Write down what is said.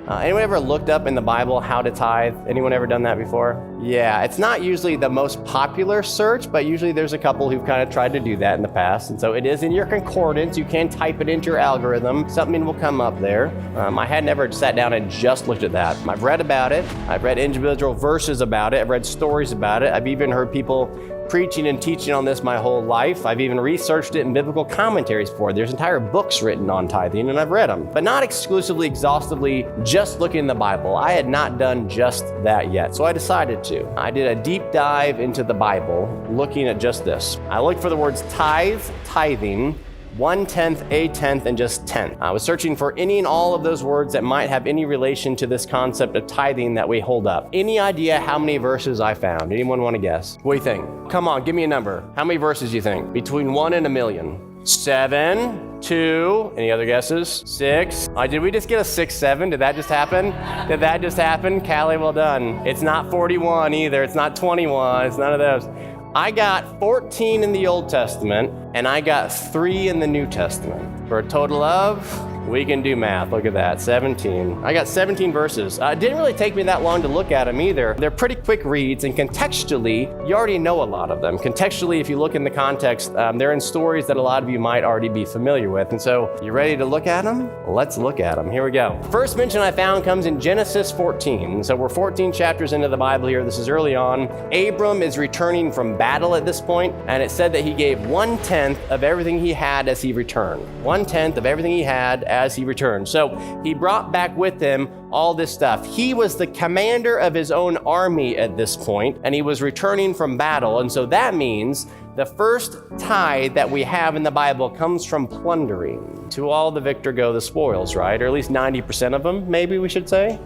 Anyone ever looked up in the Bible how to tithe? Anyone ever done that before? Yeah, it's not usually the most popular search, but usually there's a couple who've kind of tried to do that in the past. And so it is in your concordance. You can type it into your algorithm. Something will come up there. I had never sat down and just looked at that. I've read about it. I've read individual verses about it. I've read stories about it. I've even heard people preaching and teaching on this my whole life. I've even researched it in biblical commentaries before. There's entire books written on tithing, and I've read them, but not exclusively, exhaustively, just looking in the Bible. I had not done just that yet, so I decided to. I did a deep dive into the Bible, looking at just this. I looked for the words tithe, tithing, 1/10, a tenth, and just tenth. I was searching for any and all of those words that might have any relation to this concept of tithing that we hold up. Any idea how many verses I found? Anyone want to guess? What do you think? Come on, give me a number. How many verses do you think? Between 1 and 1,000,000. 7, 2, any other guesses? 6. Did we just get a 6, 7? Did that just happen? Did that just happen? Callie, well done. It's not 41 either. It's not 21. It's none of those. I got 14 in the Old Testament, and I got 3 in the New Testament, for a total of, we can do math, look at that, 17. I got 17 verses. It didn't really take me that long to look at them either. They're pretty quick reads, and contextually, you already know a lot of them. Contextually, if you look in the context, they're in stories that a lot of you might already be familiar with. And so, you ready to look at them? Let's look at them. Here we go. First mention I found comes in Genesis 14. So we're 14 chapters into the Bible here. This is early on. Abram is returning from battle at this point, and it said that he gave 1/10 of everything he had as he returned. 1/10 of everything he had as he returned. So he brought back with him all this stuff. He was the commander of his own army at this point, and he was returning from battle. And so that means the first tithe that we have in the Bible comes from plundering. To all the victor go the spoils, right? Or at least 90% of them, maybe we should say.